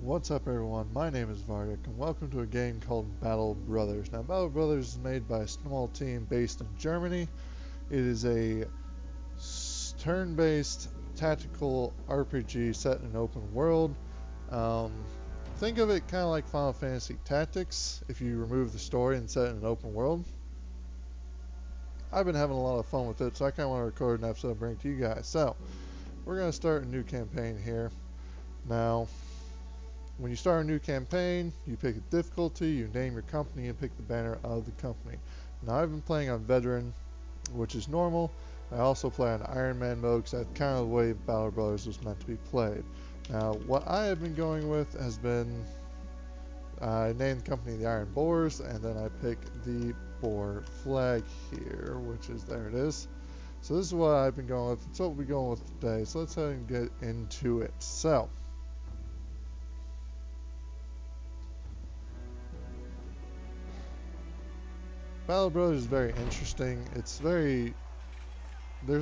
What's up everyone, my name is Vardic and welcome to a game called Ballad Brothers. Now Ballad Brothers is made by a small team based in Germany. It is a turn-based tactical RPG set in an open world. Think of it kind of like Final Fantasy Tactics if you remove the story and set it in an open world. I've been having a lot of fun with it, so I kind of want to record an episode and bring it to you guys. So, we're going to start a new campaign here. Now, when you start a new campaign, you pick a difficulty, you name your company, and pick the banner of the company. Now, I've been playing on Veteran, which is normal. I also play on Iron Man mode because that's kind of the way Ballad Brothers was meant to be played. Now, what I have been going with has been, I named the company the Iron Boars, and then I pick the boar flag here, which is, there it is. So this is what I've been going with. It's what we'll be going with today. So let's head and get into it. So, Ballad Brothers is very interesting. There's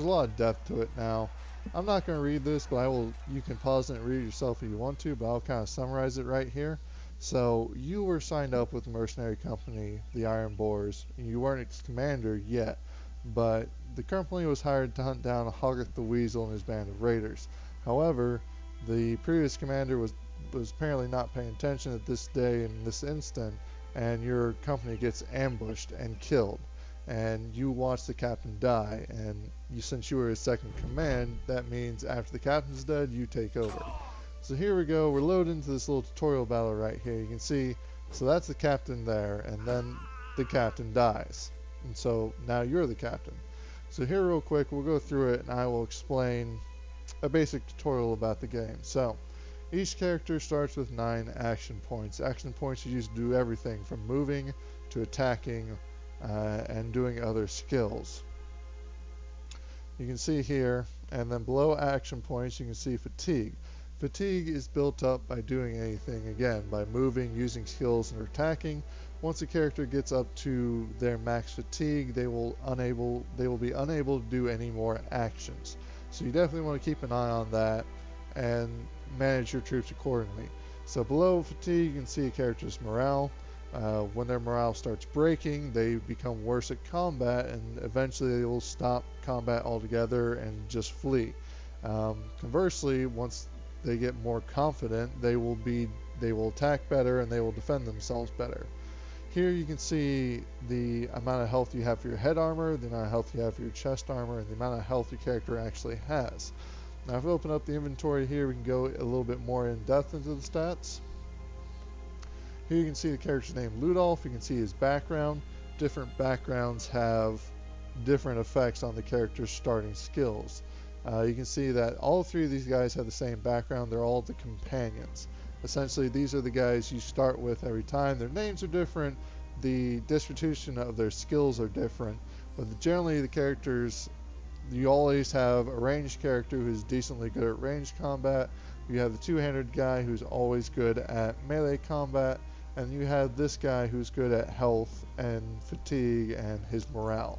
a lot of depth to it now. I'm not going to read this, but you can pause it and read it yourself if you want to, but I'll kind of summarize it right here. So, you were signed up with the mercenary company, the Iron Boars. You weren't its commander yet, but the company was hired to hunt down Hogarth the Weasel and his band of raiders. However, the previous commander was apparently not paying attention at this day and this instant, and your company gets ambushed and killed. And you watch the captain die, and since you were his second command, that means after the captain's dead, you take over. So here we go, we're loaded into this little tutorial battle right here. You can see, so that's the captain there, and then the captain dies. And so now you're the captain. So here real quick, we'll go through it and I will explain a basic tutorial about the game. So, each character starts with 9 action points. Action points you use to do everything from moving to attacking and doing other skills. You can see here, and then below action points you can see fatigue. Fatigue is built up by doing anything, again, by moving, using skills, and attacking. Once a character gets up to their max fatigue, they will be unable to do any more actions. So you definitely want to keep an eye on that and manage your troops accordingly. So below fatigue, you can see a character's morale. When their morale starts breaking, they become worse at combat, and eventually they will stop combat altogether and just flee. Conversely, once they get more confident, they will attack better and they will defend themselves better. Here you can see the amount of health you have for your head armor, the amount of health you have for your chest armor, and the amount of health your character actually has. Now if we open up the inventory here, we can go a little bit more in depth into the stats. Here you can see the character's name, Ludolf. You can see his background. Different backgrounds have different effects on the character's starting skills. You can see that all 3 of these guys have the same background. They're all the companions. Essentially, these are the guys you start with every time. Their names are different. The distribution of their skills are different. But generally, the characters, you always have a ranged character who's decently good at ranged combat. You have the two-handed guy who's always good at melee combat. And you have this guy who's good at health and fatigue and his morale.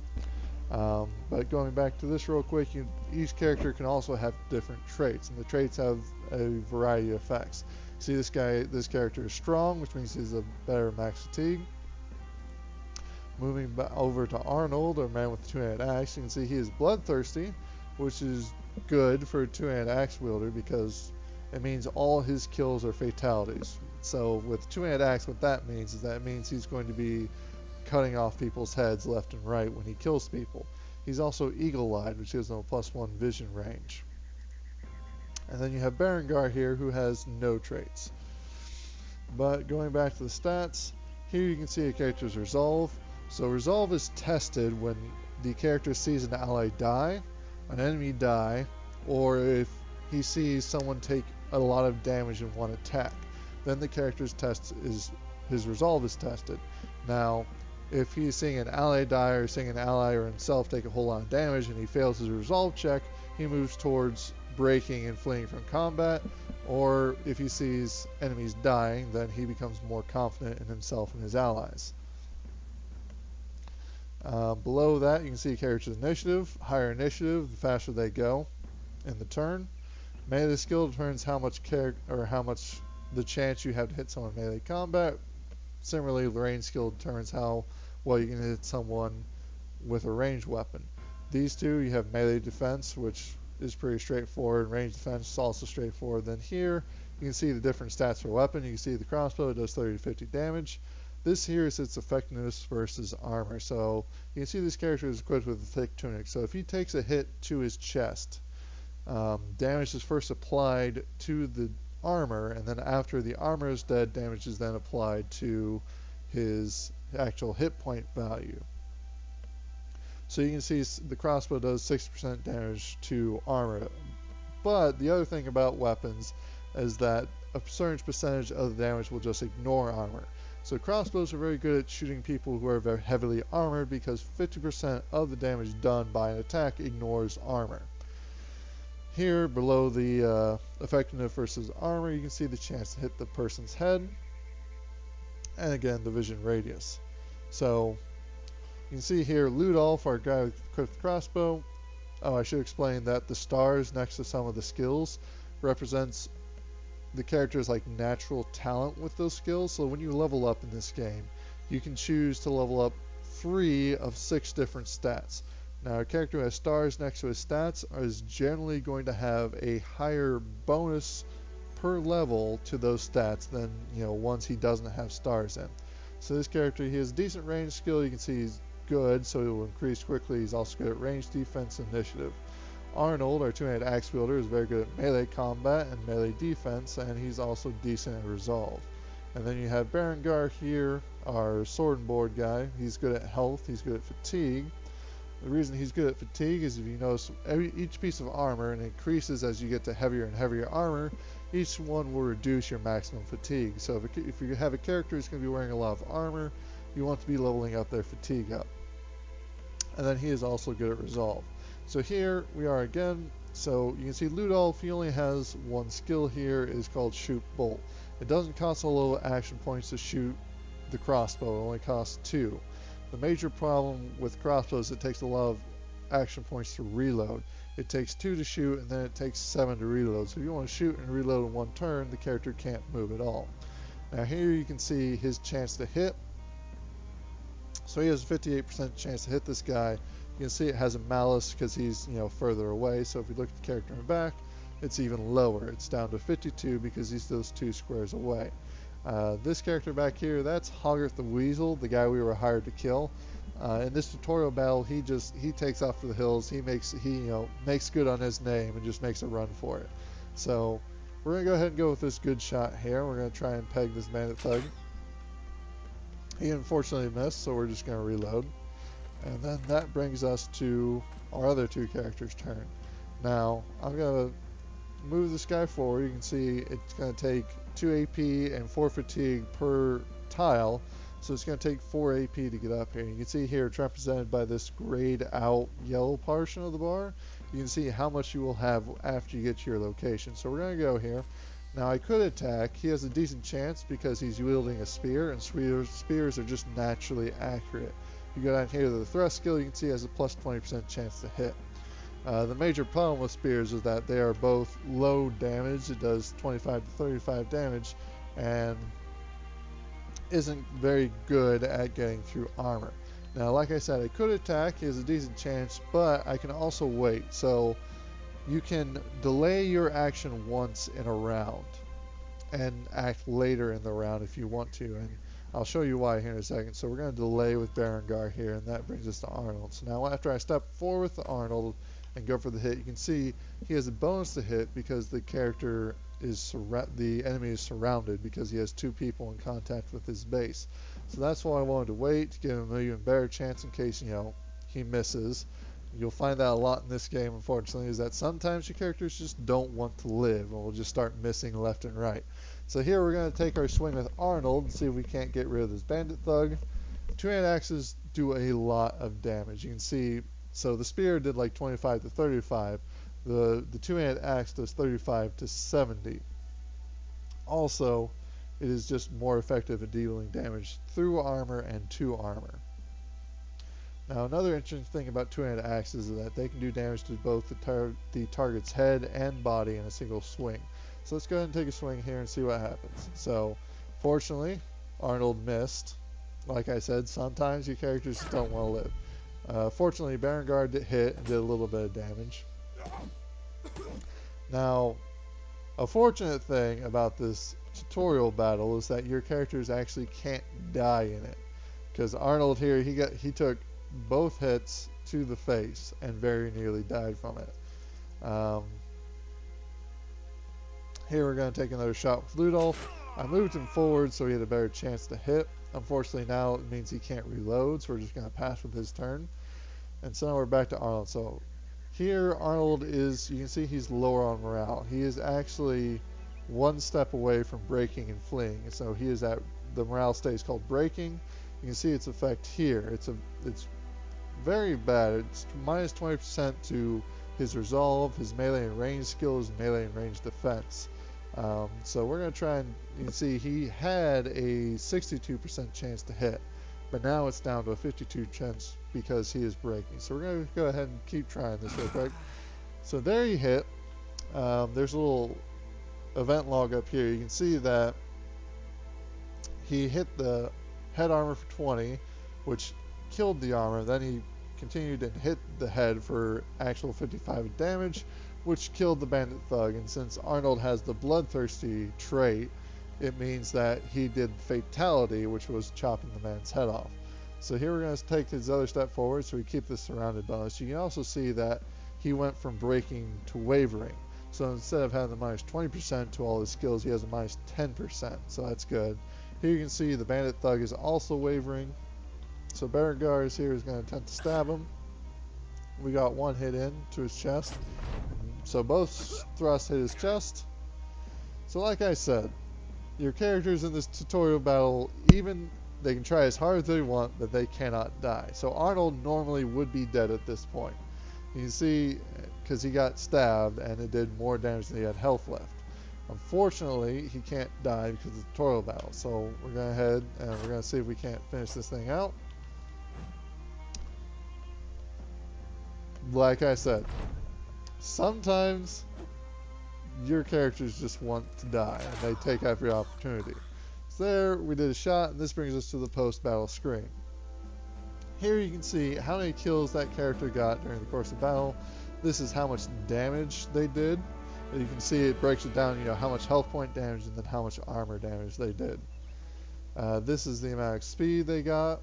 But going back to this real quick, each character can also have different traits, and the traits have a variety of effects. See, this character is strong, which means he's a better max fatigue. Moving over to Arnold, or man with the two-handed axe, you can see he is bloodthirsty, which is good for a two-handed axe wielder because it means all his kills are fatalities. So with two-handed axe, what that means is that it means he's going to be cutting off people's heads left and right when he kills people. He's also eagle-eyed, which gives him a +1 vision range. And then you have Berengar here, who has no traits. But going back to the stats, here you can see a character's resolve. So resolve is tested when the character sees an ally die, an enemy die, or if he sees someone take a lot of damage in one attack. Then the character's his resolve is tested. Now, if he's seeing an ally die or seeing an ally or himself take a whole lot of damage and he fails his resolve check, he moves towards breaking and fleeing from combat. Or if he sees enemies dying, then he becomes more confident in himself and his allies. Below that, you can see character's initiative. Higher initiative, the faster they go in the turn. Melee skill determines how much the chance you have to hit someone in melee combat. Similarly, the range skill determines how well you can hit someone with a ranged weapon. These two, you have melee defense, which is pretty straightforward. Range defense is also straightforward. Then here, you can see the different stats for weapon. You can see the crossbow does 30 to 50 damage. This here is its effectiveness versus armor. So you can see this character is equipped with a thick tunic. So if he takes a hit to his chest, damage is first applied to the armor, and then after the armor is dead, damage is then applied to his actual hit point value. So you can see the crossbow does 60% damage to armor. But the other thing about weapons is that a certain percentage of the damage will just ignore armor. So crossbows are very good at shooting people who are very heavily armored because 50% of the damage done by an attack ignores armor. Here, below the effectiveness versus armor, you can see the chance to hit the person's head, and again, the vision radius. So, you can see here, Ludolf, our guy with crossbow. Oh, I should explain that the stars next to some of the skills represents the character's like natural talent with those skills. So when you level up in this game, you can choose to level up 3 of 6 different stats. Now, a character who has stars next to his stats is generally going to have a higher bonus per level to those stats than, ones he doesn't have stars in. So this character, he has decent range skill. You can see he's good, so he will increase quickly. He's also good at range defense and initiative. Arnold, our two-handed axe wielder, is very good at melee combat and melee defense, and he's also decent at resolve. And then you have Berengar here, our sword and board guy. He's good at health. He's good at fatigue. The reason he's good at fatigue is if you notice each piece of armor, and it increases as you get to heavier and heavier armor, each one will reduce your maximum fatigue. So if you have a character who's going to be wearing a lot of armor, you want to be leveling up their fatigue up. And then he is also good at resolve. So here we are again. So you can see Ludolf, he only has one skill here. It is called Shoot Bolt. It doesn't cost a lot of action points to shoot the crossbow. It only costs 2. The major problem with crossbows is it takes a lot of action points to reload. It takes 2 to shoot, and then it takes 7 to reload. So if you want to shoot and reload in one turn, the character can't move at all. Now here you can see his chance to hit. So he has a 58% chance to hit this guy. You can see it has a malus because he's further away. So if you look at the character in the back, it's even lower. It's down to 52 because he's those 2 squares away. This character back here, that's Hogarth the Weasel, the guy we were hired to kill. In this tutorial battle, he takes off for the hills. He makes good on his name and just makes a run for it. So we're gonna go ahead and go with this good shot here. We're gonna try and peg this bandit thug. He unfortunately missed, so we're just gonna reload. And then that brings us to our other 2 characters' turn. Now I'm gonna move this guy forward. You can see it's gonna take 2 AP and 4 fatigue per tile, so it's going to take 4 AP to get up here. You can see here it's represented by this grayed out yellow portion of the bar. You can see how much you will have after you get to your location. So we're going to go here. Now I could attack. He has a decent chance because he's wielding a spear, and spears are just naturally accurate. You go down here to the thrust skill, you can see he has a plus 20% chance to hit. The major problem with spears is that they are both low damage. It does 25 to 35 damage and isn't very good at getting through armor. Now, like I said, I could attack. He has a decent chance, but I can also wait. So you can delay your action once in a round and act later in the round if you want to. And I'll show you why here in a second. So we're going to delay with Berengar here, and that brings us to Arnold. So now after I step forward with the Arnold and go for the hit, you can see he has a bonus to hit because the character is the enemy is surrounded because he has 2 people in contact with his base. So that's why I wanted to wait to give him an even better chance in case he misses. You'll find that a lot in this game, unfortunately, is that sometimes your characters just don't want to live and will just start missing left and right. So here we're going to take our swing with Arnold and see if we can't get rid of this bandit thug. 2-handed axes do a lot of damage. You can see, so the spear did like 25 to 35. The 2-handed axe does 35 to 70. Also, it is just more effective at dealing damage through armor and to armor. Now, another interesting thing about 2-handed axes is that they can do damage to both the target's head and body in a single swing. So let's go ahead and take a swing here and see what happens. So fortunately, Arnold missed. Like I said, sometimes your characters don't want to live. Fortunately, Berengar hit and did a little bit of damage. Now, a fortunate thing about this tutorial battle is that your characters actually can't die in it. Because Arnold here, he took both hits to the face and very nearly died from it. Here we're going to take another shot with Ludolf. I moved him forward so he had a better chance to hit. Unfortunately now it means he can't reload, so we're just going to pass with his turn. And so now we're back to Arnold. So here Arnold is, you can see he's lower on morale. He is actually one step away from breaking and fleeing. So he is at, the morale state is called breaking. You can see its effect here. It's very bad. It's minus 20% to his resolve, his melee and range skills, melee and range defense. So we're going to try and, you can see he had a 62% chance to hit, but now it's down to a 52% chance because he is breaking. So we're going to go ahead and keep trying this real quick. So there he hit. There's a little event log up here. You can see that he hit the head armor for 20, which killed the armor. Then he continued and hit the head for actual 55 damage, which killed the bandit thug. And since Arnold has the bloodthirsty trait, it means that he did fatality, which was chopping the man's head off. So here we're going to take his other step forward, so we keep the surrounded bonus. You can also see that he went from breaking to wavering. So instead of having the minus 20% to all his skills, he has a minus 10%. So that's good. Here you can see the bandit thug is also wavering. So Berengar is here is going to attempt to stab him. We got one hit in to his chest. So both thrusts hit his chest. So like I said, your characters in this tutorial battle, even they can try as hard as they want, but they cannot die. So Arnold normally would be dead at this point. You can see, because he got stabbed and it did more damage than he had health left. Unfortunately, he can't die because of the tutorial battle. So we're going to head and we're going to see if we can't finish this thing out. Like I said, sometimes your characters just want to die and they take every opportunity. So there we did a shot, and this brings us to the post-battle screen. Here you can see how many kills that character got during the course of battle. This is how much damage they did. You can see it breaks it down, how much health point damage and then how much armor damage they did. This is the amount of XP they got.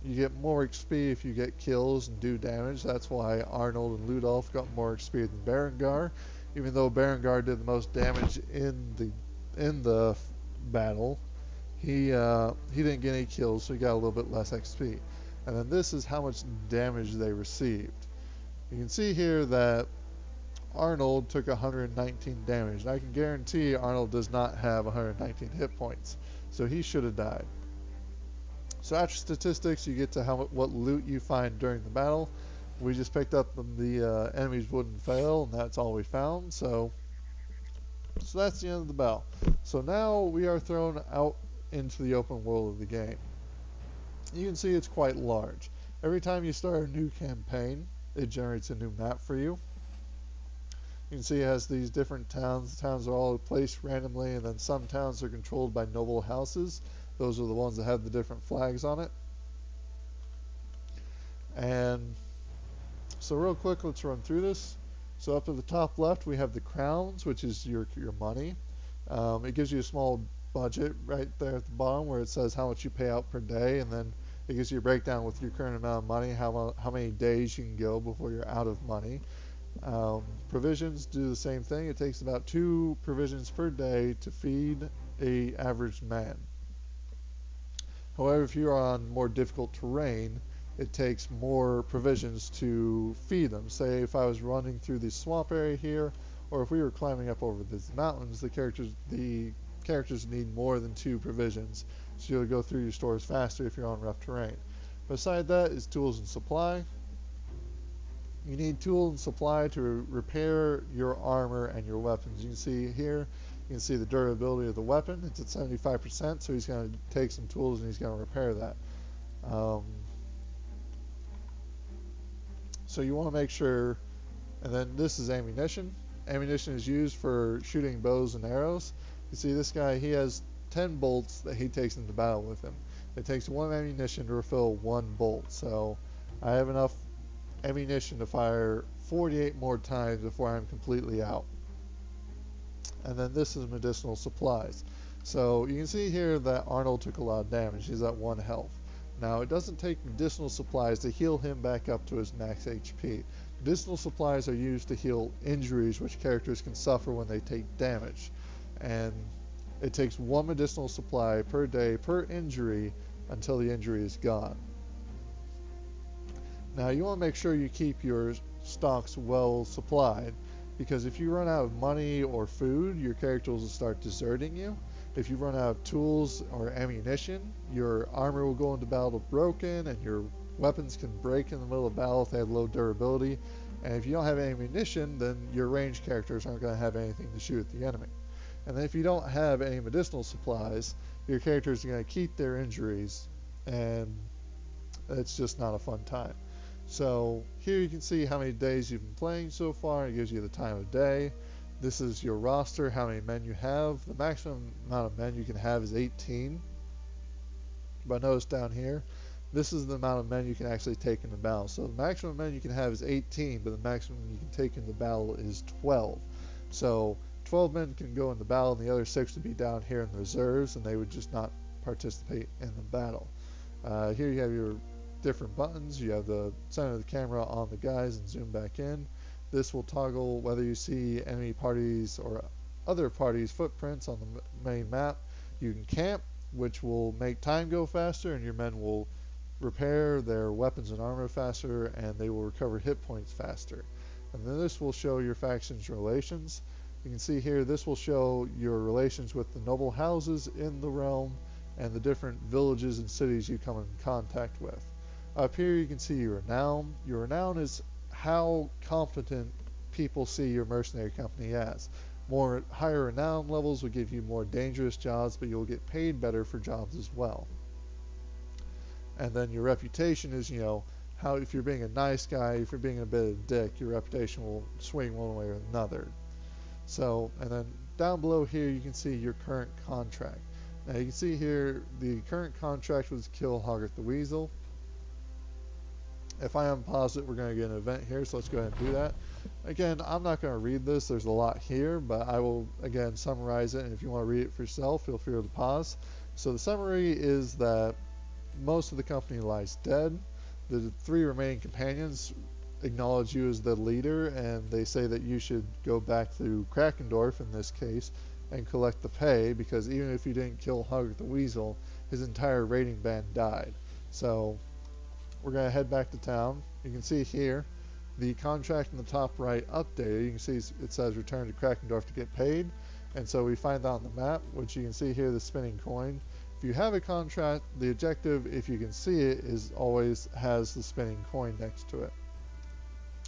You get more XP if you get kills and do damage. That's why Arnold and Ludolf got more XP than Berengar. Even though Berengar did the most damage in the battle, he didn't get any kills, so he got a little bit less XP. And then this is how much damage they received. You can see here that Arnold took 119 damage. And I can guarantee Arnold does not have 119 hit points, so he should have died. So after statistics, you get to what loot you find during the battle. We just picked up the enemy's wooden fail, and that's all we found. So that's the end of the battle. So now we are thrown out into the open world of the game. You can see it's quite large. Every time you start a new campaign, it generates a new map for you. You can see it has these different towns. The towns are all placed randomly, and then some towns are controlled by noble houses. Those are the ones that have the different flags on it. And so real quick, let's run through this. So up at the top left, we have the crowns, which is your money. It gives you a small budget right there at the bottom where it says how much you pay out per day, and then it gives you a breakdown with your current amount of money, how many days you can go before you're out of money. Provisions do the same thing. It takes about 2 provisions per day to feed a average man. However, if you're on more difficult terrain, it takes more provisions to feed them. Say if I was running through the swamp area here, or if we were climbing up over these mountains, the characters need more than 2 provisions, so you'll go through your stores faster if you're on rough terrain. Beside that is tools and supply. You need tools and supply to repair your armor and your weapons. You can see here, you can see the durability of the weapon. It's at 75%, so he's going to take some tools and he's going to repair that. So you want to make sure, and then this is ammunition. ammunition is used for shooting bows and arrows. You see this guy, he has 10 bolts that he takes into battle with him. It takes 1 ammunition to refill 1 bolt, so I have enough ammunition to fire 48 more times before I'm completely out. And then this is medicinal supplies. So you can see here that Arnold took a lot of damage. He's at 1 health. Now, it doesn't take medicinal supplies to heal him back up to his max HP. Medicinal supplies are used to heal injuries which characters can suffer when they take damage. And it takes 1 medicinal supply per day per injury until the injury is gone. Now, you want to make sure you keep your stocks well supplied, because if you run out of money or food, your characters will start deserting you. If you run out of tools or ammunition, your armor will go into battle broken, and your weapons can break in the middle of battle if they have low durability. And if you don't have ammunition, then your ranged characters aren't going to have anything to shoot at the enemy. And then if you don't have any medicinal supplies, your characters are going to keep their injuries, and it's just not a fun time. So here you can see how many days you've been playing so far. It gives you the time of day. This is your roster, how many men you have. The maximum amount of men you can have is 18. But notice down here, this is the amount of men you can actually take into battle. So the maximum men you can have is 18, but the maximum you can take into battle is 12. So 12 men can go into battle, and the other 6 would be down here in the reserves, and they would just not participate in the battle. Here you have your different buttons. You have the center of the camera on the guys and zoom back in. This will toggle whether you see enemy parties or other parties' footprints on the main map. You can camp, which will make time go faster, and your men will repair their weapons and armor faster, and they will recover hit points faster. And then this will show your faction's relations. You can see here, this will show your relations with the noble houses in the realm and the different villages and cities you come in contact with. Up here you can see your renown. Your renown is how competent people see your mercenary company as. More higher renown levels will give you more dangerous jobs, but you'll get paid better for jobs as well. And then your reputation is, how if you're being a nice guy, if you're being a bit of a dick, your reputation will swing one way or another. So, and then down below here you can see your current contract. Now you can see here the current contract was kill Hoggart the Weasel. If I unpause it, we're going to get an event here, so let's go ahead and do that. Again, I'm not going to read this. There's a lot here, but I will, again, summarize it, and if you want to read it for yourself, feel free to pause. So the summary is that most of the company lies dead. The 3 remaining companions acknowledge you as the leader, and they say that you should go back to Krakendorf, in this case, and collect the pay, because even if you didn't kill Hoggart the Weasel, his entire raiding band died. So we're going to head back to town. You can see here the contract in the top right updated. You can see it says return to Krakendorf to get paid, and so we find that on the map, which you can see here, the spinning coin. If you have a contract, the objective, if you can see it, is always has the spinning coin next to it.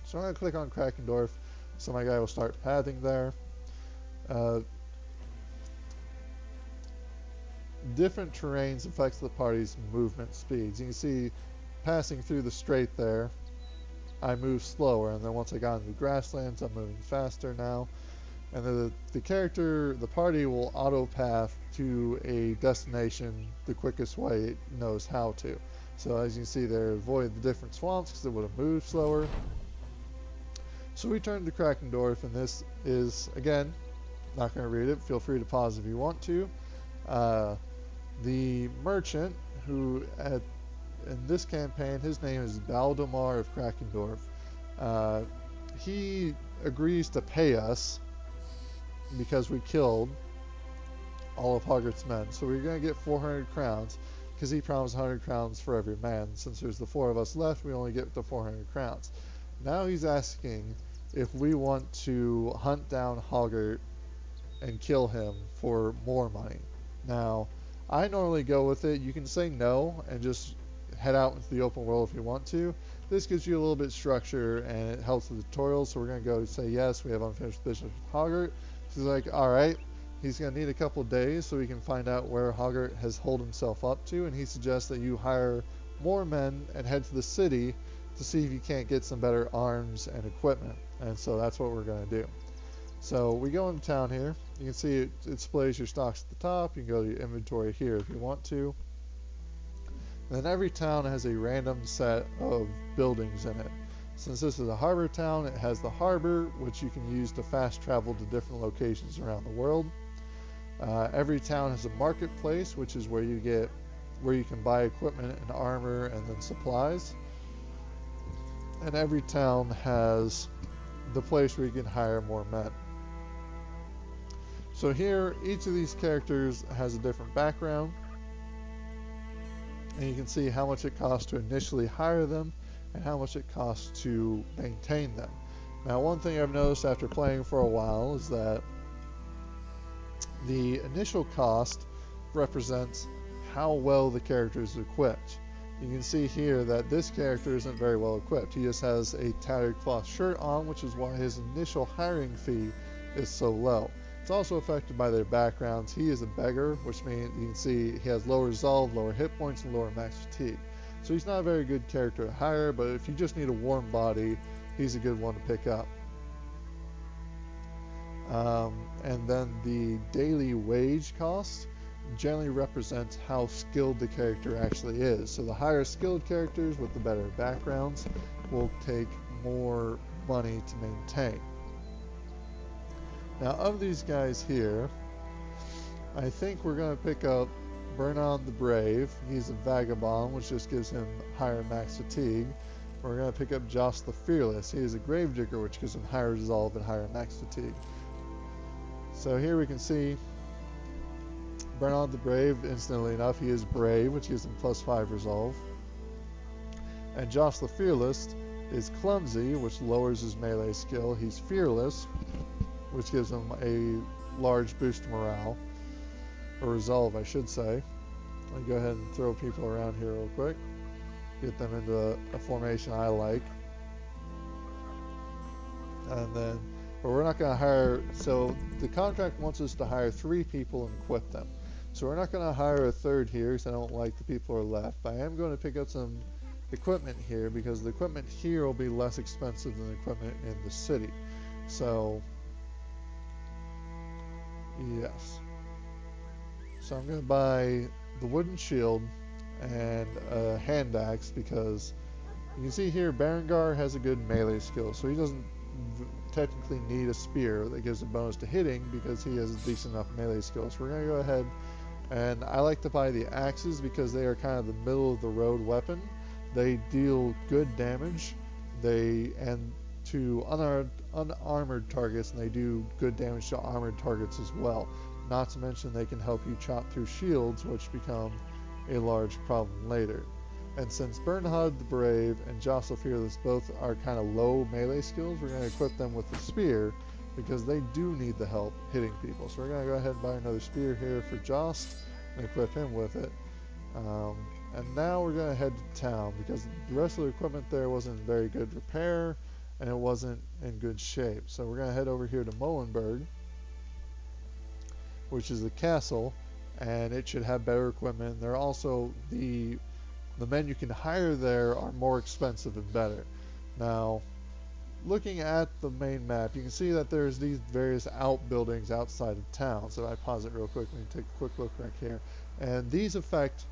So I'm going to click on Krakendorf, so my guy will start pathing there. Different terrains affects the party's movement speeds. You can see passing through the strait there, I move slower, and then once I got into the grasslands, I'm moving faster now. And then the party will auto path to a destination the quickest way it knows how to. So as you can see there, avoid the different swamps because it would have moved slower. So we turn to Krakendorf, and this is, again, not going to read it, feel free to pause if you want to. The merchant, who in this campaign, his name is Valdemar of Krakendorf. He agrees to pay us because we killed all of Hoggart's men. So we're going to get 400 crowns because he promised 100 crowns for every man. Since there's the 4 of us left, we only get the 400 crowns. Now he's asking if we want to hunt down Hoggart and kill him for more money. Now, I normally go with it. You can say no and just head out into the open world if you want to. This gives you a little bit of structure and it helps with the tutorial, so we're going to go say yes, we have unfinished business with Hoggart. He's like, alright, he's going to need a couple days so we can find out where Hoggart has holed himself up to, and he suggests that you hire more men and head to the city to see if you can't get some better arms and equipment, and so that's what we're going to do. So we go into town here. You can see it displays your stocks at the top. You can go to your inventory here if you want to. And then every town has a random set of buildings in it. Since this is a harbor town, it has the harbor, which you can use to fast travel to different locations around the world. Every town has a marketplace, which is where you can buy equipment and armor and then supplies. And every town has the place where you can hire more men. So here, each of these characters has a different background, and you can see how much it costs to initially hire them and how much it costs to maintain them. Now, one thing I've noticed after playing for a while is that the initial cost represents how well the character is equipped. You can see here that this character isn't very well equipped. He just has a tattered cloth shirt on, which is why his initial hiring fee is so low. It's also affected by their backgrounds. He is a beggar, which means you can see he has lower resolve, lower hit points, and lower max fatigue. So he's not a very good character to hire, but if you just need a warm body, he's a good one to pick up. And then the daily wage cost generally represents how skilled the character actually is. So the higher skilled characters with the better backgrounds will take more money to maintain. Now, of these guys here, I think we're going to pick up Bernard the Brave. He's a vagabond, which just gives him higher max fatigue. We're going to pick up Joss the Fearless. He is a gravedigger, which gives him higher resolve and higher max fatigue. So here we can see Bernard the Brave, instantly enough, he is brave, which gives him +5 resolve. And Joss the Fearless is clumsy, which lowers his melee skill. He's fearless, which gives him a large boost to morale, or resolve, I should say. I'll go ahead and throw people around here real quick. Get them into a formation I like. And then, but we're not going to hire, so the contract wants us to hire 3 people and equip them. So we're not going to hire a third here because I don't like the people who are left. But I am going to pick up some equipment here because the equipment here will be less expensive than the equipment in the city. So, yes. So I'm going to buy the wooden shield and a hand axe because you can see here Berengar has a good melee skill. So he doesn't technically need a spear that gives a bonus to hitting because he has a decent enough melee skill. So we're going to go ahead, and I like to buy the axes because they are kind of the middle of the road weapon. They deal good damage, and to unarmored targets, and they do good damage to armored targets as well. Not to mention they can help you chop through shields, which become a large problem later. And since Bernhard the Brave and Joss the Fearless both are kind of low melee skills, we're going to equip them with the spear because they do need the help hitting people. So we're going to go ahead and buy another spear here for Joss and equip him with it. And now we're going to head to town because the rest of the equipment there wasn't in very good repair and it wasn't in good shape. So we're going to head over here to Molenberg, which is the castle, and it should have better equipment. There are also the men you can hire there are more expensive and better. Now, looking at the main map, you can see that there's these various outbuildings outside of town. So I pause it real quick and take a quick look back here. And these affect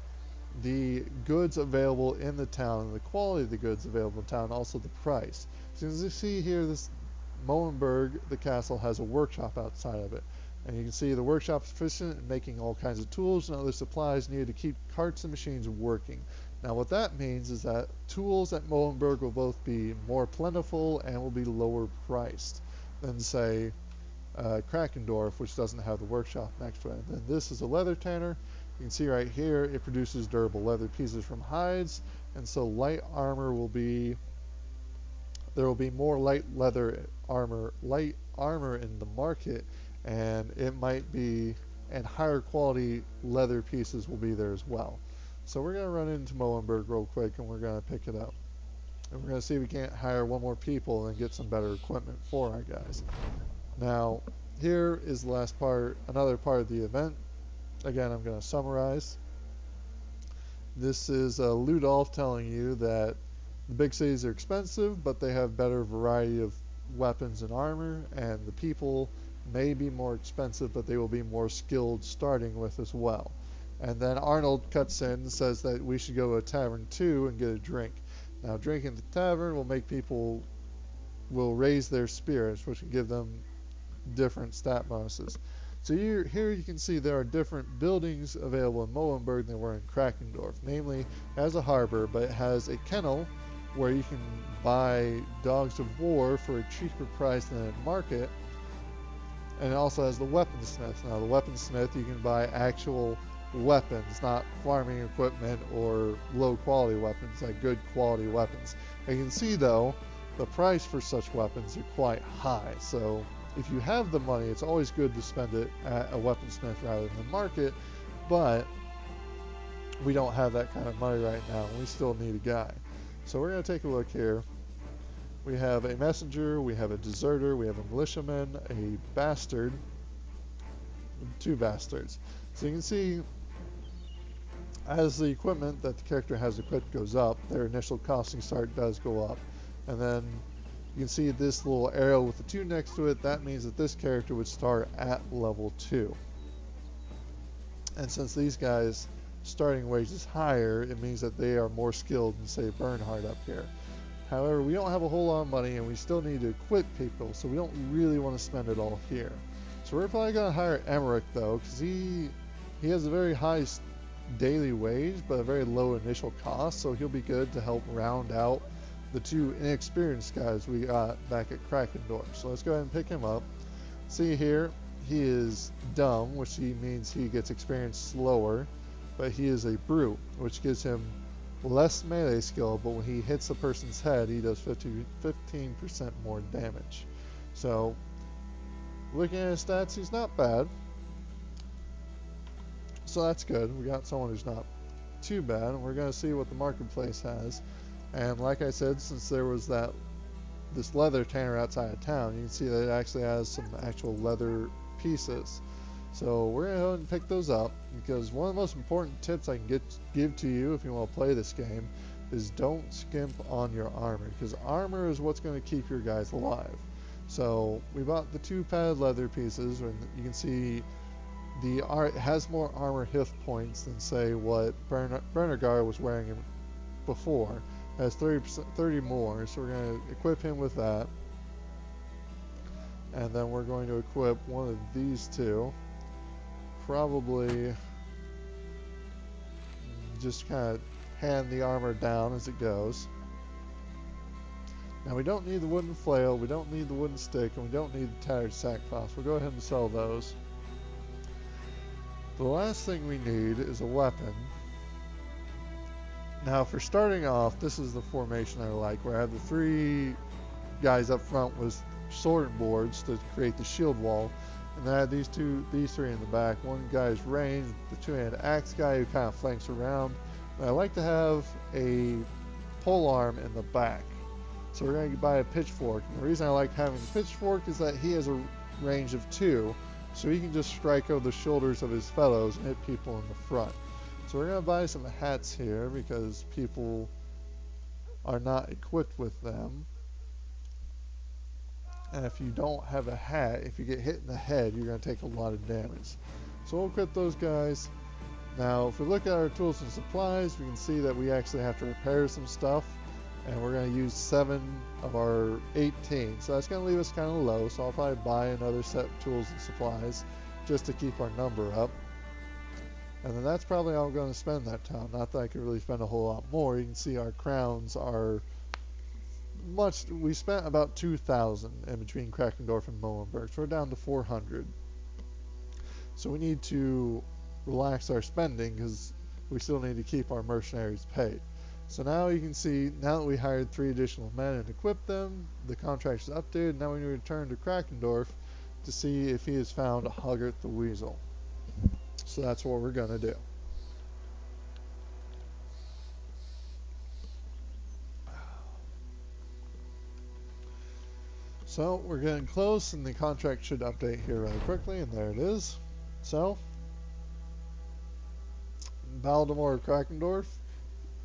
the goods available in the town and the quality of the goods available in town, also the price. So as you see here, this Molenberg, the castle, has a workshop outside of it. And you can see the workshop is efficient in making all kinds of tools and other supplies needed to keep carts and machines working. Now what that means is that tools at Molenberg will both be more plentiful and will be lower priced than, say, Krakendorf, which doesn't have the workshop next to it. And then this is a leather tanner. You can see right here it produces durable leather pieces from hides, and so light armor will be, there will be more light armor in the market, and it might be, and higher quality leather pieces will be there as well. So we're going to run into Molenberg real quick and we're going to pick it up. And we're going to see if we can't hire one more people and get some better equipment for our guys. Now, here is the last part, another part of the event. Again, I'm going to summarize. This is Ludolf telling you that the big cities are expensive, but they have better variety of weapons and armor, and the people may be more expensive, but they will be more skilled starting with as well. And then Arnold cuts in and says that we should go to a tavern too and get a drink. Now, drinking at the tavern will make people will raise their spirits, which will give them different stat bonuses. So here you can see there are different buildings available in Molenberg than were in Krakendorf. Namely, it has a harbor, but it has a kennel where you can buy dogs of war for a cheaper price than at market. And it also has the weaponsmith. Now, the weaponsmith, you can buy actual weapons, not farming equipment or low quality weapons, like good quality weapons. And you can see though, the price for such weapons are quite high. So if you have the money, it's always good to spend it at a weaponsmith rather than market, but we don't have that kind of money right now. We still need a guy. So we're going to take a look here. We have a messenger, we have a deserter, we have a militiaman, a bastard, two bastards. So you can see as the equipment that the character has equipped goes up, their initial costing start does go up. And then you can see this little arrow with the 2 next to it. That means that this character would start at level 2. And since these guys' starting wage is higher, it means that they are more skilled than, say, Bernhard up here. However, we don't have a whole lot of money, and we still need to equip people, so we don't really want to spend it all here. So we're probably going to hire Emmerich, though, because he has a very high daily wage, but a very low initial cost, so he'll be good to help round out the 2 inexperienced guys we got back at Krakendorf. So let's go ahead and pick him up. See here, he is dumb, which means he gets experience slower, but he is a brute, which gives him less melee skill, but when he hits a person's head, he does 15% more damage. So looking at his stats, he's not bad. So that's good. We got someone who's not too bad, and we're going to see what the marketplace has. And like I said, since there was this leather tanner outside of town, you can see that it actually has some actual leather pieces. So we're going to go ahead and pick those up, because one of the most important tips I can give to you if you want to play this game is don't skimp on your armor, because armor is what's going to keep your guys alive. So we bought the 2 padded leather pieces, and you can see it has more armor hit points than, say, what Bernhard was wearing before. It has 30 more, so we're going to equip him with that. And then we're going to equip one of these 2. Probably just kind of hand the armor down as it goes. Now we don't need the wooden flail, we don't need the wooden stick, and we don't need the tattered sackcloth. We'll go ahead and sell those. The last thing we need is a weapon. Now for starting off, this is the formation I like, where I have the 3 guys up front with sword boards to create the shield wall, and then I have these 3 in the back. One guy's ranged, the 2-handed axe guy who kind of flanks around, and I like to have a polearm in the back. So we're going to buy a pitchfork, and the reason I like having a pitchfork is that he has a range of 2, so he can just strike over the shoulders of his fellows and hit people in the front. So we're going to buy some hats here because people are not equipped with them. And if you don't have a hat, if you get hit in the head, you're going to take a lot of damage. So we'll equip those guys. Now, if we look at our tools and supplies, we can see that we actually have to repair some stuff. And we're going to use 7 of our 18. So that's going to leave us kind of low. So I'll probably buy another set of tools and supplies just to keep our number up. And then that's probably all I'm going to spend that time. Not that I could really spend a whole lot more. You can see our crowns are we spent about 2,000 in between Krakendorf and Molenberg. So we're down to 400. So we need to relax our spending because we still need to keep our mercenaries paid. So now you can see, now that we hired 3 additional men and equipped them, the contract is updated. Now we need to return to Krakendorf to see if he has found Hoggart the Weasel. So that's what we're going to do. So we're getting close, and the contract should update here really quickly, and there it is. So, Baldemar of Krakendorf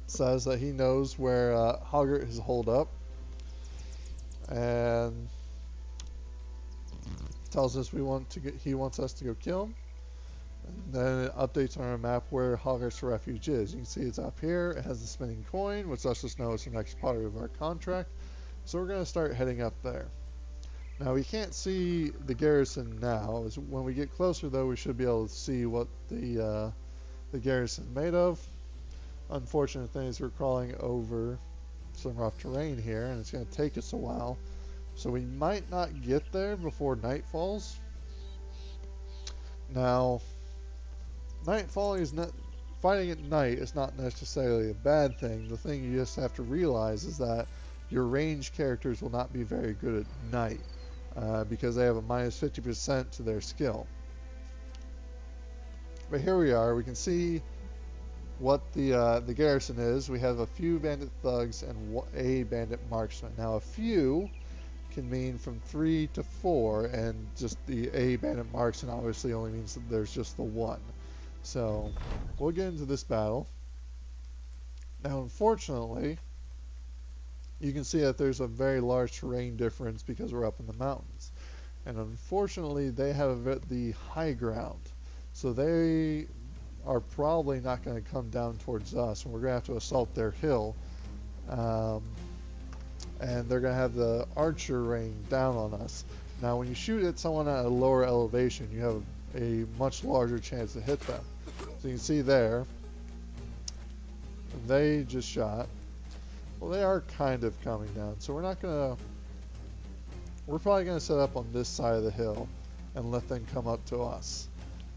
says that he knows where Hoggart is holed up, and Tells us he wants us to go kill him. And then it updates on our map where Hoggarth's refuge is. You can see it's up here. It has the spinning coin, which lets us know it's the next part of our contract. So we're going to start heading up there. Now we can't see the garrison now. When we get closer though, we should be able to see what the garrison made of. Unfortunate thing is we're crawling over some rough terrain here, and it's going to take us a while. So we might not get there before night falls. Now, fighting at night is not necessarily a bad thing. The thing you just have to realize is that your ranged characters will not be very good at night because they have a minus 50% to their skill. But here we are. We can see what the garrison is. We have a few bandit thugs and a bandit marksman. Now, a few can mean from 3 to 4, and just the a bandit marksman obviously only means that there's just the one. So we'll get into this battle. Now, unfortunately, you can see that there's a very large terrain difference because we're up in the mountains. And unfortunately, they have the high ground. So they are probably not going to come down towards us, and we're going to have to assault their hill. And they're going to have the archer rain down on us. Now, when you shoot at someone at a lower elevation, you have a much larger chance to hit them. So you can see there, they just shot. Well, they are kind of coming down, so we're probably going to set up on this side of the hill and let them come up to us.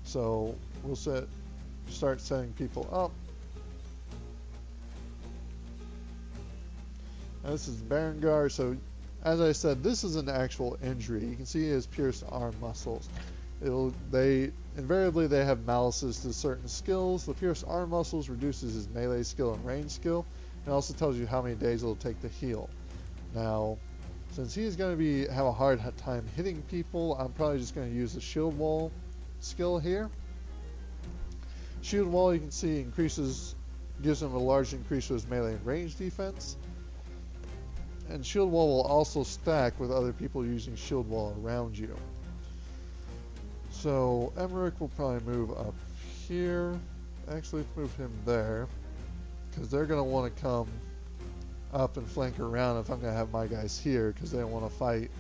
So we'll start setting people up. And this is Berengar. So as I said, this is an actual injury. You can see his pierced arm muscles. Invariably they have malices to certain skills. The pierced arm muscles reduces his melee skill and range skill. It also tells you how many days it'll take to heal. Now, since he's going to have a hard time hitting people, I'm probably just going to use the shield wall skill here. Shield wall, you can see, gives him a large increase to his melee and range defense. And shield wall will also stack with other people using shield wall around you. So Emmerich will probably move up here. Actually, let's move him there, because they're going to want to come up and flank around if I'm going to have my guys here, because they don't want to fight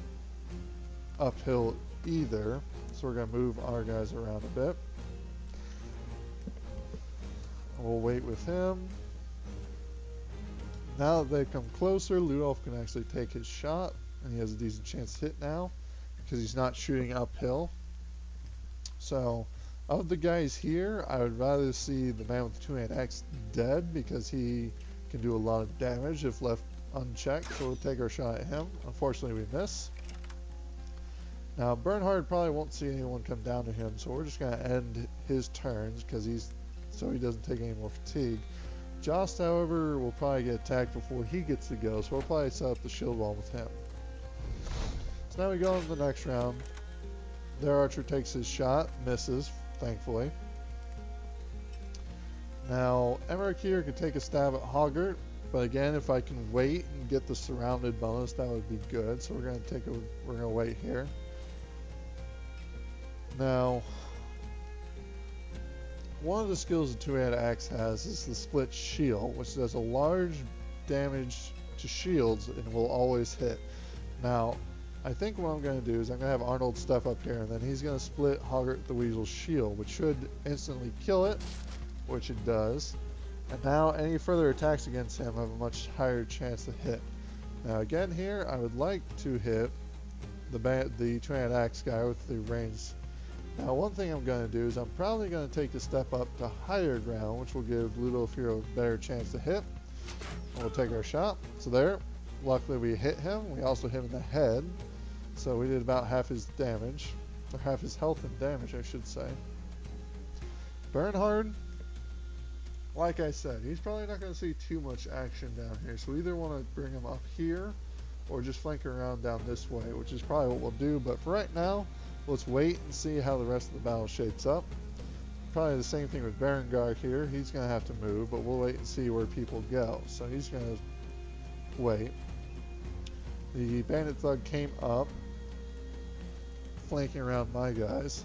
uphill either. So we're going to move our guys around a bit. We'll wait with him. Now that they've come closer, Ludolf can actually take his shot, and he has a decent chance to hit now because he's not shooting uphill. So, of the guys here, I would rather see the man with the two-hand axe dead because he can do a lot of damage if left unchecked. So we'll take our shot at him. Unfortunately, we miss. Now, Bernhard probably won't see anyone come down to him, so we're just going to end his turns so he doesn't take any more fatigue. Jost, however, will probably get attacked before he gets to go, so we'll probably set up the shield wall with him. So now we go into the next round. Their archer takes his shot, misses, thankfully. Now, Emmerich here can take a stab at Hoggart, but again, if I can wait and get the surrounded bonus, that would be good. So we're gonna wait here. Now, one of the skills the two-handed axe has is the split shield, which does a large damage to shields and will always hit. Now, I think what I'm going to do is I'm going to have Arnold step up here, and then he's going to split Hoggart the Weasel's shield, which should instantly kill it, which it does. And now any further attacks against him have a much higher chance to hit. Now again here, I would like to hit the two-handed axe guy with the range. Now one thing I'm going to do is I'm probably going to take the step up to higher ground, which will give Ludolf here a better chance to hit. And we'll take our shot. So there, luckily we hit him. We also hit him in the head. So we did about half his damage, or half his health and damage, I should say. Bernhard, like I said, he's probably not going to see too much action down here. So we either want to bring him up here or just flank around down this way, which is probably what we'll do. But for right now, let's wait and see how the rest of the battle shapes up. Probably the same thing with Berengar here. He's going to have to move, but we'll wait and see where people go. So he's going to wait. The bandit thug came up, flanking around my guys.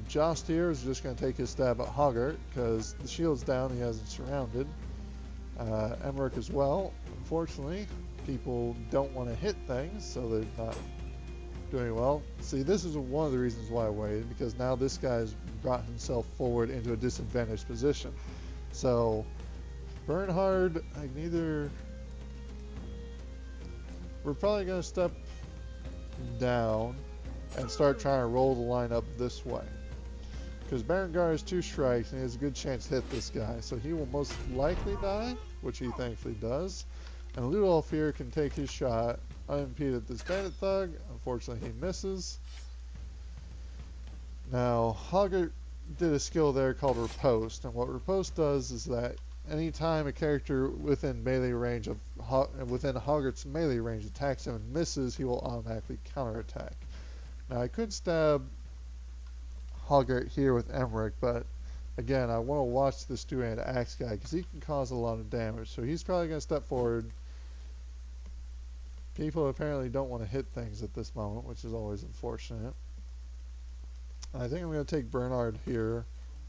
Jost here is just going to take his stab at Hoggart because the shield's down, he hasn't surrounded. Emmerich as well. Unfortunately, people don't want to hit things, so they're not doing well. See, this is one of the reasons why I waited, because now this guy's brought himself forward into a disadvantaged position. So, Bernhard, I can either... We're probably going to step down and start trying to roll the line up this way. Because Berengar has 2 strikes and he has a good chance to hit this guy. So he will most likely die, which he thankfully does. And Ludolf here can take his shot unimpeded at this bandit thug. Unfortunately he misses. Now Hoggart did a skill there called Riposte. And what Riposte does is that anytime a character within melee range of within Hoggart's melee range attacks him and misses, he will automatically counterattack. Now I could stab Hoggart here with Emmerich, but again I want to watch this two-handed axe guy because he can cause a lot of damage. So he's probably going to step forward. People apparently don't want to hit things at this moment, which is always unfortunate. I think I'm going to take Bernhard here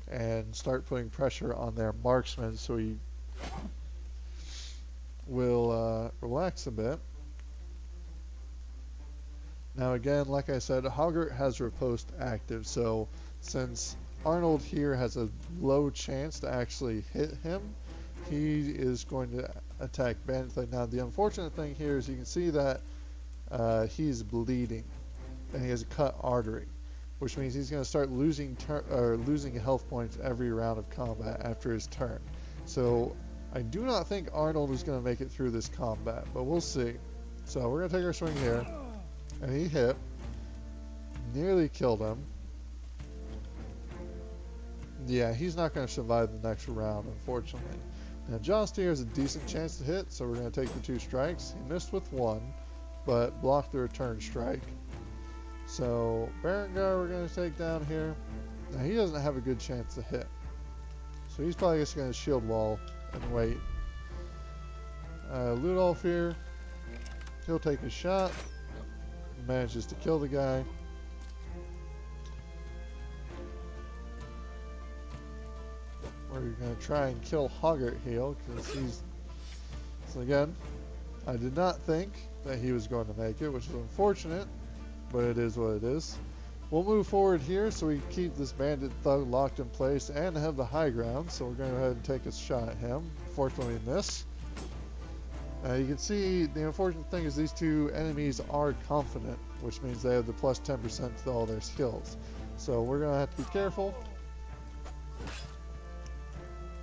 and start putting pressure on their marksman so he will relax a bit. Now again, like I said, Hoggart has Riposte active, so since Arnold here has a low chance to actually hit him, he is going to attack Bandit. Now the unfortunate thing here is you can see that he's bleeding and he has a cut artery, which means he's going to start losing health points every round of combat after his turn. So I do not think Arnold is going to make it through this combat, but we'll see. So we're going to take our swing here, and he hit, nearly killed him. Yeah, he's not going to survive the next round, unfortunately. Now Jost here has a decent chance to hit, so we're going to take the 2 strikes. He missed with 1, but blocked the return strike. So Berengar we're going to take down here. Now he doesn't have a good chance to hit, so he's probably just going to shield wall and wait. Ludolf here, he'll take a shot, manages to kill the guy. We're going to try and kill Hoggart here because he's... So again, I did not think that he was going to make it, which is unfortunate, but it is what it is. We'll move forward here so we keep this bandit thug locked in place and have the high ground, so we're going to go ahead and take a shot at him. Fortunately miss. You can see the unfortunate thing is these 2 enemies are confident, which means they have the plus 10% to all their skills. So we're going to have to be careful.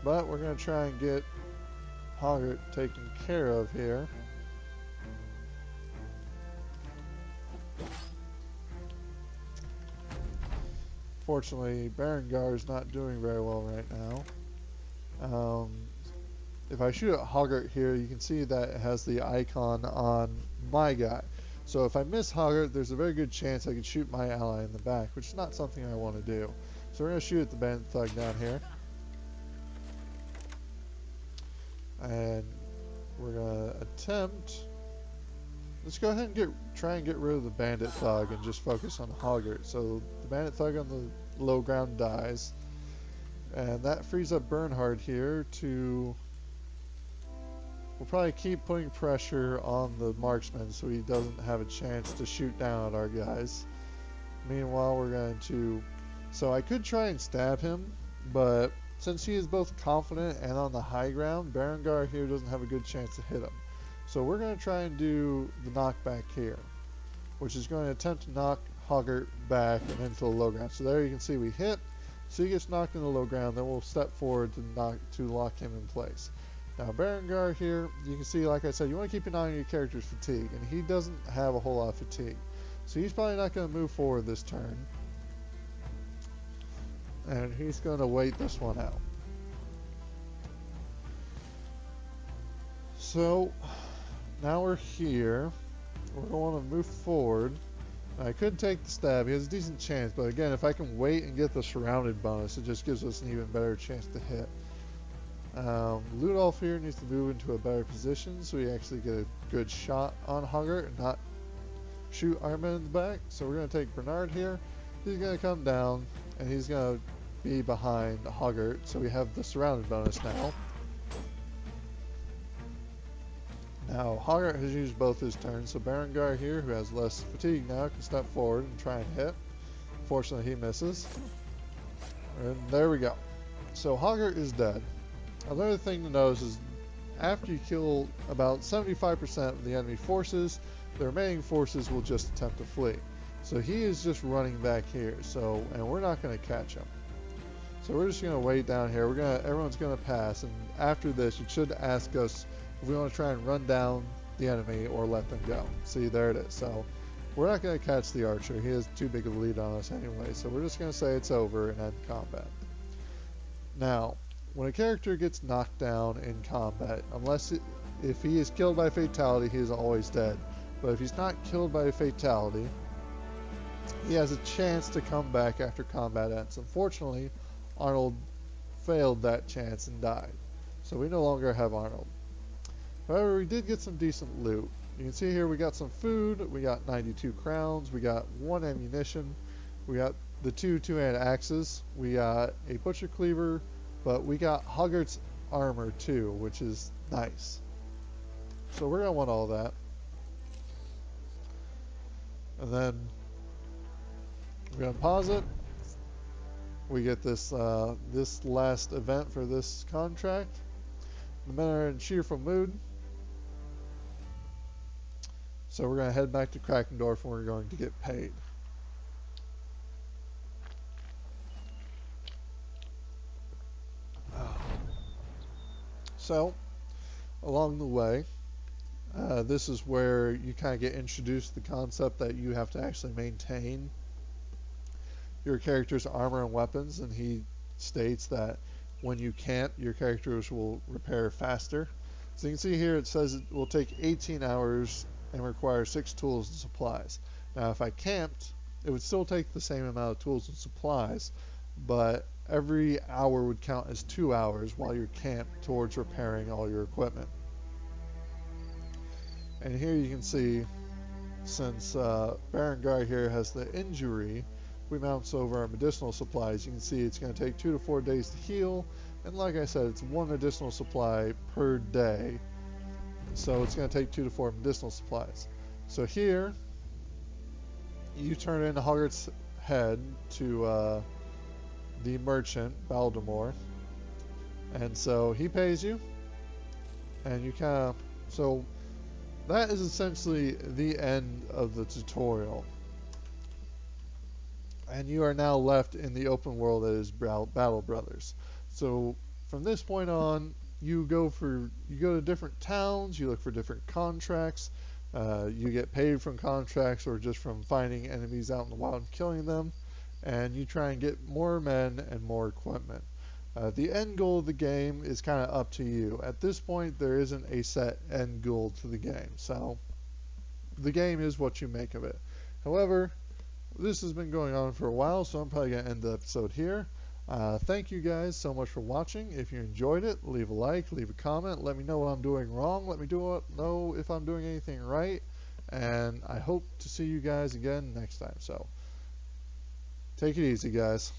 But we're going to try and get Hoggart taken care of here. Fortunately, Berengar is not doing very well right now. If I shoot at Hoggart here, you can see that it has the icon on my guy. So if I miss Hoggart, there's a very good chance I could shoot my ally in the back, which is not something I want to do. So we're going to shoot at the bandit thug down here. And we're going to attempt... Let's go ahead and try and get rid of the bandit thug and just focus on Hoggart. So the bandit thug on the low ground dies. And that frees up Bernhard here to... We'll probably keep putting pressure on the marksman so he doesn't have a chance to shoot down at our guys. Meanwhile, we're going to... So I could try and stab him, but since he is both confident and on the high ground, Berengar here doesn't have a good chance to hit him. So we're going to try and do the knockback here, which is going to attempt to knock Hoggart back and into the low ground. So there you can see we hit, so he gets knocked in the low ground, then we'll step forward to lock him in place. Now Berengar here, you can see, like I said, you want to keep an eye on your character's fatigue, and he doesn't have a whole lot of fatigue. So he's probably not going to move forward this turn. And he's going to wait this one out. So now we're here. We're going to move forward. I could take the stab. He has a decent chance, but again, if I can wait and get the surrounded bonus, it just gives us an even better chance to hit. Ludolf here needs to move into a better position so we actually get a good shot on Hoggart and not shoot Iron Man in the back. So we're going to take Bernard here. He's going to come down, and he's going to be behind Hoggart. So we have the surrounded bonus now. Now, Hoggart has used both his turns, so Berengar here, who has less fatigue now, can step forward and try and hit. Fortunately, he misses. And there we go. So Hoggart is dead. Another thing to notice is after you kill about 75% of the enemy forces, the remaining forces will just attempt to flee. So he is just running back here, and we're not going to catch him. So we're just going to wait down here. Everyone's going to pass, and after this, you should ask us if we want to try and run down the enemy or let them go. See, there it is. So we're not going to catch the archer. He has too big of a lead on us anyway, so we're just going to say it's over and end combat. Now, when a character gets knocked down in combat, if he is killed by fatality, he is always dead. But if he's not killed by a fatality, he has a chance to come back after combat ends. Unfortunately, Arnold failed that chance and died. So we no longer have Arnold. However, we did get some decent loot. You can see here we got some food, we got 92 crowns, we got 1 ammunition, we got the 2 two-handed axes, we got a butcher cleaver, but we got Hoggart's armor too, which is nice. So we're going to want all that. And then we're going to pause it. We get this this last event for this contract. The men are in cheerful mood. So we're going to head back to Krakendorf and we're going to get paid. So, along the way, this is where you kind of get introduced to the concept that you have to actually maintain your character's armor and weapons, and he states that when you can't, your characters will repair faster. So you can see here it says it will take 18 hours and require 6 tools and supplies. Now if I camped, it would still take the same amount of tools and supplies, but every hour would count as 2 hours while you're camped towards repairing all your equipment. And here you can see, since Berengar here has the injury, we mouse over our medicinal supplies. You can see it's going to take 2 to 4 days to heal, and like I said, it's 1 additional supply per day. So it's going to take 2 to 4 medicinal supplies. So here, you turn in Hoggart's head to the merchant, Baldemar. And so he pays you. And you kind of... So that is essentially the end of the tutorial. And you are now left in the open world that is Battle Brothers. So from this point on, you go to different towns, you look for different contracts, you get paid from contracts or just from finding enemies out in the wild and killing them, and you try and get more men and more equipment. The end goal of the game is kind of up to you. At this point, there isn't a set end goal to the game, so the game is what you make of it. However, this has been going on for a while, so I'm probably going to end the episode here. Thank you guys so much for watching. If you enjoyed it, leave a like, leave a comment, let me know what I'm doing wrong, let me know if I'm doing anything right, and I hope to see you guys again next time. So, take it easy, guys.